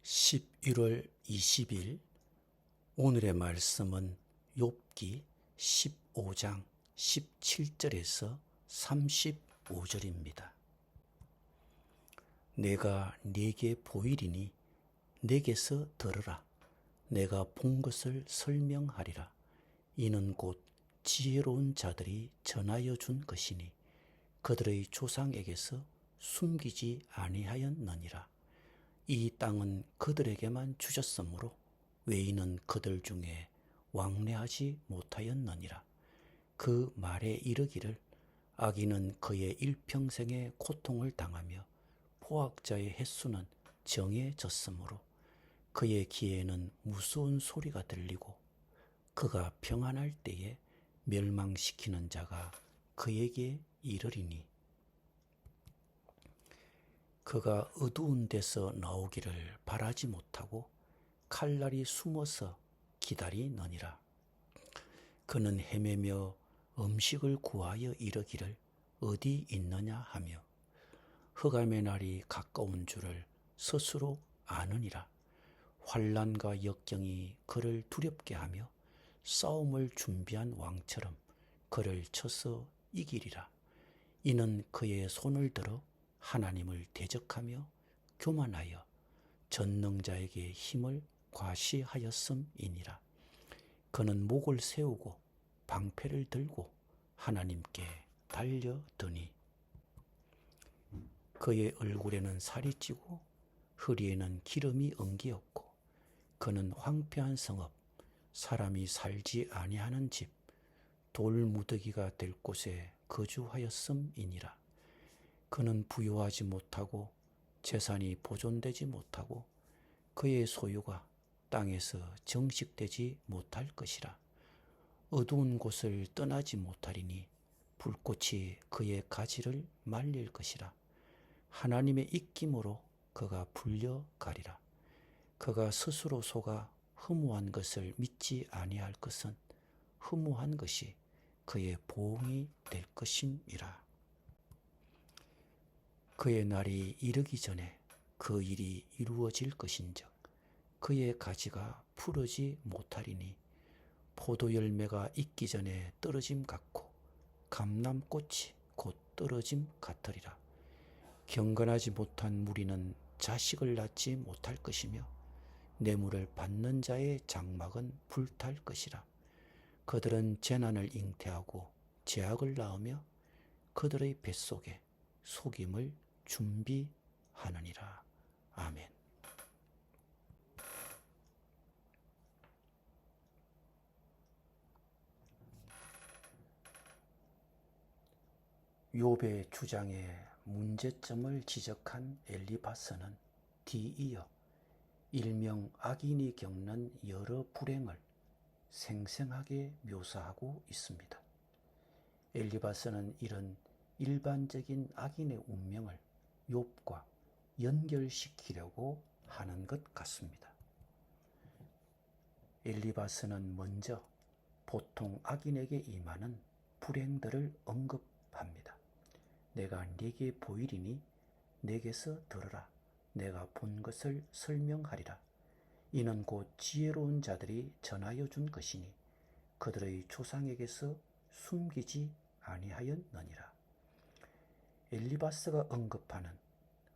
11월 20일 오늘의 말씀은 욥기 15장 17절에서 35절입니다. 내가 네게 보이리니 내게서 들으라. 내가 본 것을 설명하리라. 이는 곧 지혜로운 자들이 전하여 준 것이니 그들의 조상에게서 숨기지 아니하였느니라. 이 땅은 그들에게만 주셨으므로 외인은 그들 중에 왕래하지 못하였느니라. 그 말에 이르기를 악인은 그의 일평생의 고통을 당하며 포악자의 횟수는 정해졌으므로 그의 귀에는 무서운 소리가 들리고 그가 평안할 때에 멸망시키는 자가 그에게 이르리니 그가 어두운 데서 나오기를 바라지 못하고 칼날이 숨어서 기다리느니라. 그는 헤매며 음식을 구하여 이르기를 어디 있느냐 하며 흑암의 날이 가까운 줄을 스스로 아느니라. 환난과 역경이 그를 두렵게 하며 싸움을 준비한 왕처럼 그를 쳐서 이기리라. 이는 그의 손을 들어 하나님을 대적하며 교만하여 전능자에게 힘을 과시하였음이니라. 그는 목을 세우고 방패를 들고 하나님께 달려드니 그의 얼굴에는 살이 찌고 허리에는 기름이 엉기었고 그는 황폐한 성읍, 사람이 살지 아니하는 집, 돌무더기가 될 곳에 거주하였음이니라. 그는 부유하지 못하고 재산이 보존되지 못하고 그의 소유가 땅에서 정식되지 못할 것이라. 어두운 곳을 떠나지 못하리니 불꽃이 그의 가지를 말릴 것이라. 하나님의 입김으로 그가 불려가리라. 그가 스스로 속아 허무한 것을 믿지 아니할 것은 허무한 것이 그의 보응이 될 것임이라. 그의 날이 이르기 전에 그 일이 이루어질 것인즉 그의 가지가 푸르지 못하리니 포도 열매가 익기 전에 떨어짐 같고 감람꽃이 곧 떨어짐 같으리라. 경건하지 못한 무리는 자식을 낳지 못할 것이며 뇌물을 받는 자의 장막은 불탈 것이라. 그들은 재난을 잉태하고 재앙을 낳으며 그들의 뱃속에 속임을 준비하느니라. 아멘. 욥의 주장에 문제점을 지적한 엘리바스는 뒤이어 일명 악인이 겪는 여러 불행을 생생하게 묘사하고 있습니다. 엘리바스는 이런 일반적인 악인의 운명을 욥과 연결시키려고 하는 것 같습니다. 엘리바스는 먼저 보통 악인에게 임하는 불행들을 언급합니다. 내가 네게 보이리니 내게서 들으라. 내가 본 것을 설명하리라. 이는 곧 지혜로운 자들이 전하여 준 것이니 그들의 조상에게서 숨기지 아니하였느니라. 엘리바스가 언급하는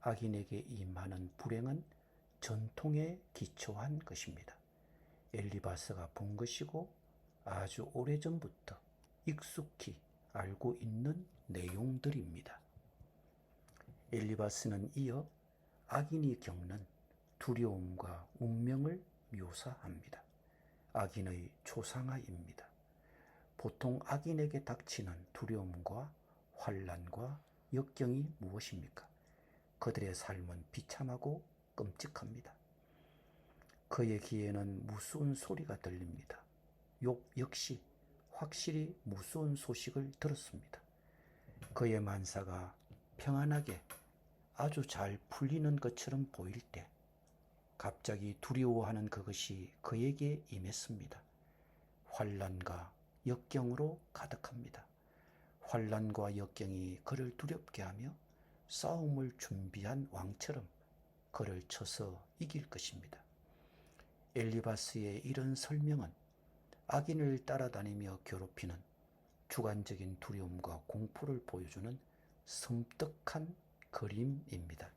악인에게 임하는 불행은 전통에 기초한 것입니다. 엘리바스가 본 것이고 아주 오래전부터 익숙히 알고 있는 내용들입니다. 엘리바스는 이어 악인이 겪는 두려움과 운명을 묘사합니다. 악인의 초상화입니다. 보통 악인에게 닥치는 두려움과 환난과 역경이 무엇입니까? 그들의 삶은 비참하고 끔찍합니다. 그의 귀에는 무서운 소리가 들립니다. 욥 역시 확실히 무서운 소식을 들었습니다. 그의 만사가 평안하게 아주 잘 풀리는 것처럼 보일 때 갑자기 두려워하는 그것이 그에게 임했습니다. 환난과 역경으로 가득합니다. 환난과 역경이 그를 두렵게 하며 싸움을 준비한 왕처럼 그를 쳐서 이길 것입니다. 엘리바스의 이런 설명은 악인을 따라다니며 괴롭히는 주관적인 두려움과 공포를 보여주는 섬뜩한 그림입니다.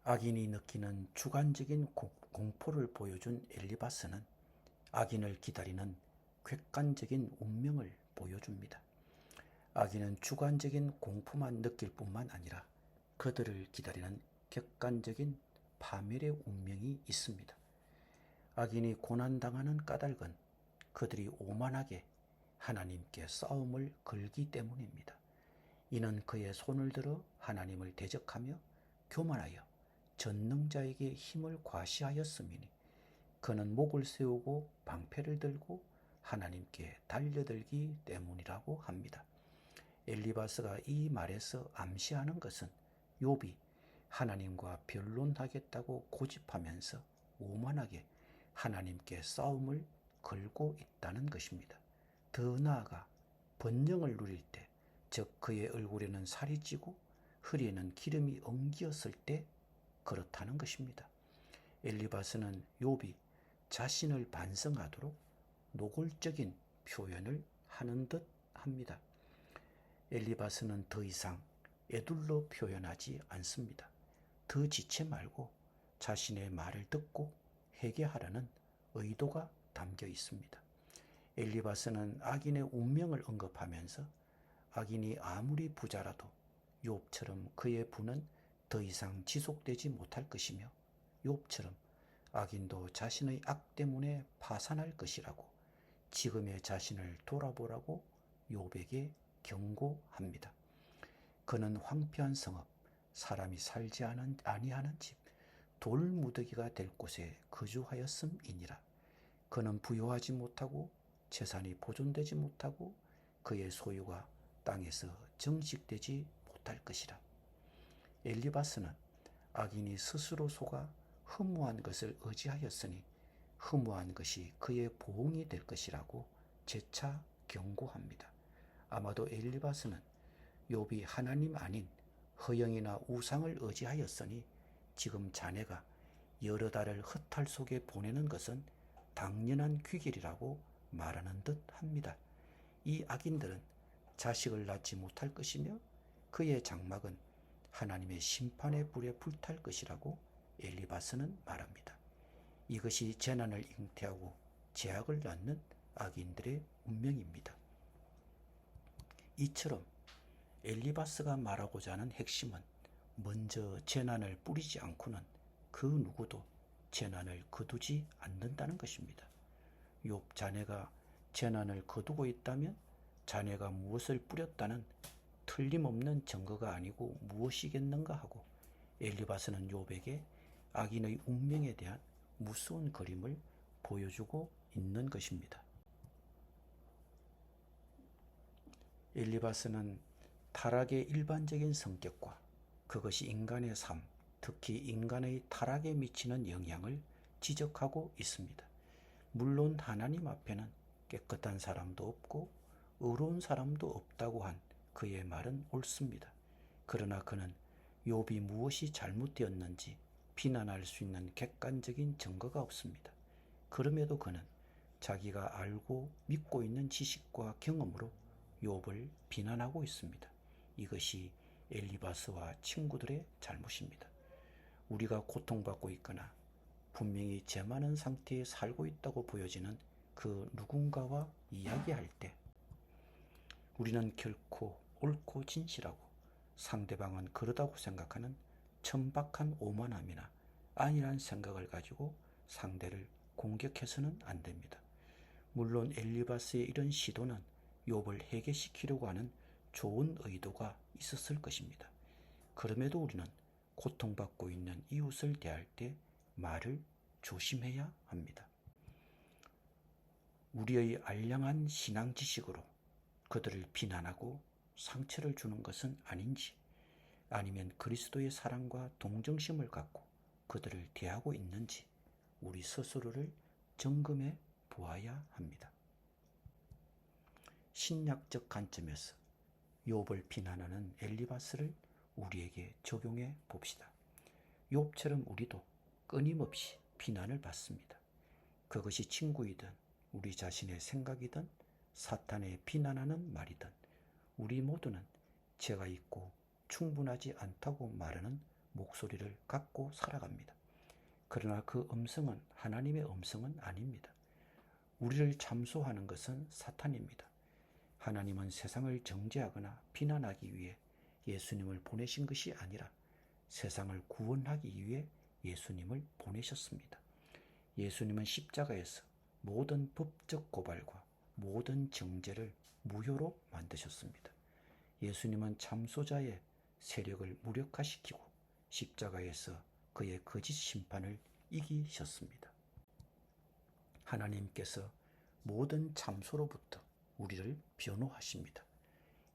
악인이 느끼는 주관적인 공포를 보여준 엘리바스는 악인을 기다리는 객관적인 운명을 보여줍니다. 악인은 주관적인 공포만 느낄 뿐만 아니라 그들을 기다리는 객관적인 파멸의 운명이 있습니다. 악인이 고난당하는 까닭은 그들이 오만하게 하나님께 싸움을 걸기 때문입니다. 이는 그의 손을 들어 하나님을 대적하며 교만하여 전능자에게 힘을 과시하였음이니 그는 목을 세우고 방패를 들고 하나님께 달려들기 때문이라고 합니다. 엘리바스가 이 말에서 암시하는 것은 욥이 하나님과 변론하겠다고 고집하면서 오만하게 하나님께 싸움을 걸고 있다는 것입니다. 더 나아가 번영을 누릴 때, 즉 그의 얼굴에는 살이 찌고 허리에는 기름이 엉기었을 때 그렇다는 것입니다. 엘리바스는 욥이 자신을 반성하도록 노골적인 표현을 하는 듯 합니다. 엘리바스는 더 이상 에둘러 표현하지 않습니다. 더 지체 말고 자신의 말을 듣고 회개하라는 의도가 담겨 있습니다. 엘리바스는 악인의 운명을 언급하면서 악인이 아무리 부자라도 욥처럼 그의 부는 더 이상 지속되지 못할 것이며 욥처럼 악인도 자신의 악 때문에 파산할 것이라고 지금의 자신을 돌아보라고 욥에게 경고합니다. 그는 황폐한 성읍, 사람이 살지 아니하는 집, 돌무더기가 될 곳에 거주하였음이니라. 그는 부유하지 못하고 재산이 보존되지 못하고 그의 소유가 땅에서 정식되지 못할 것이라. 엘리바스는 악인이 스스로 속아 허무한 것을 의지하였으니 허무한 것이 그의 보응이 될 것이라고 재차 경고합니다. 아마도 엘리바스는 욥이 하나님 아닌 허영이나 우상을 의지하였으니 지금 자네가 여러 달을 허탈 속에 보내는 것은 당연한 귀결이라고 말하는 듯 합니다. 이 악인들은 자식을 낳지 못할 것이며 그의 장막은 하나님의 심판의 불에 불탈 것이라고 엘리바스는 말합니다. 이것이 재난을 잉태하고 재앙을 낳는 악인들의 운명입니다. 이처럼 엘리바스가 말하고자 하는 핵심은 먼저 재난을 뿌리지 않고는 그 누구도 재난을 거두지 않는다는 것입니다. 욥 자네가 재난을 거두고 있다면 자네가 무엇을 뿌렸다는 틀림없는 증거가 아니고 무엇이겠는가 하고 엘리바스는 욥에게 악인의 운명에 대한 무서운 그림을 보여주고 있는 것입니다. 엘리바스는 타락의 일반적인 성격과 그것이 인간의 삶, 특히 인간의 타락에 미치는 영향을 지적하고 있습니다. 물론 하나님 앞에는 깨끗한 사람도 없고 의로운 사람도 없다고 한 그의 말은 옳습니다. 그러나 그는 욥이 무엇이 잘못되었는지 비난할 수 있는 객관적인 증거가 없습니다. 그럼에도 그는 자기가 알고 믿고 있는 지식과 경험으로 욥을 비난하고 있습니다. 이것이 엘리바스와 친구들의 잘못입니다. 우리가 고통받고 있거나 분명히 죄 많은 상태에 살고 있다고 보여지는 그 누군가와 이야기할 때 우리는 결코 옳고 진실하고 상대방은 그러다고 생각하는 천박한 오만함이나 안일한 생각을 가지고 상대를 공격해서는 안 됩니다. 물론 엘리바스의 이런 시도는 욥을 해결시키려고 하는 좋은 의도가 있었을 것입니다. 그럼에도 우리는 고통받고 있는 이웃을 대할 때 말을 조심해야 합니다. 우리의 알량한 신앙 지식으로 그들을 비난하고 상처를 주는 것은 아닌지, 아니면 그리스도의 사랑과 동정심을 갖고 그들을 대하고 있는지 우리 스스로를 점검해 보아야 합니다. 신약적 관점에서 욥을 비난하는 엘리바스를 우리에게 적용해 봅시다. 욥처럼 우리도 끊임없이 비난을 받습니다. 그것이 친구이든 우리 자신의 생각이든 사탄의 비난하는 말이든 우리 모두는 죄가 있고 충분하지 않다고 말하는 목소리를 갖고 살아갑니다. 그러나 그 음성은 하나님의 음성은 아닙니다. 우리를 참소하는 것은 사탄입니다. 하나님은 세상을 정죄하거나 비난하기 위해 예수님을 보내신 것이 아니라 세상을 구원하기 위해 예수님을 보내셨습니다. 예수님은 십자가에서 모든 법적 고발과 모든 정죄를 무효로 만드셨습니다. 예수님은 참소자의 세력을 무력화시키고 십자가에서 그의 거짓 심판을 이기셨습니다. 하나님께서 모든 참소로부터 우리를 변호하십니다.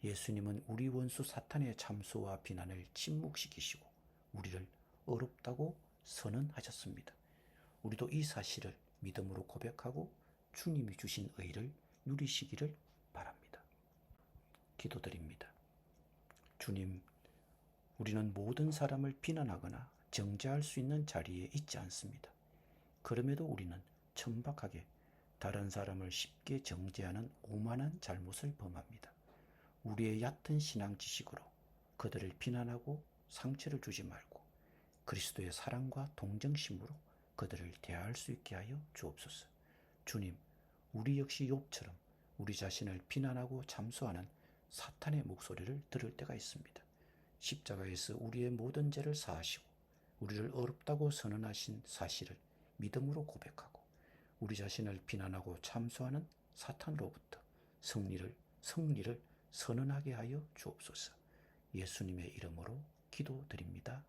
예수님은 우리 원수 사탄의 참소와 비난을 침묵시키시고 우리를 어렵다고 선언하셨습니다. 우리도 이 사실을 믿음으로 고백하고 주님이 주신 의를 누리시기를 바랍니다. 기도드립니다. 주님, 우리는 모든 사람을 비난하거나 정죄할 수 있는 자리에 있지 않습니다. 그럼에도 우리는 천박하게 다른 사람을 쉽게 정죄하는 오만한 잘못을 범합니다. 우리의 얕은 신앙 지식으로 그들을 비난하고 상처를 주지 말고 그리스도의 사랑과 동정심으로 그들을 대할 수 있게 하여 주옵소서. 주님, 우리 역시 욥처럼 우리 자신을 비난하고 참소하는 사탄의 목소리를 들을 때가 있습니다. 십자가에서 우리의 모든 죄를 사하시고 우리를 어렵다고 선언하신 사실을 믿음으로 고백하고 우리 자신을 비난하고 참소하는 사탄으로부터 승리를 선언하게 하여 주옵소서. 예수님의 이름으로 기도드립니다.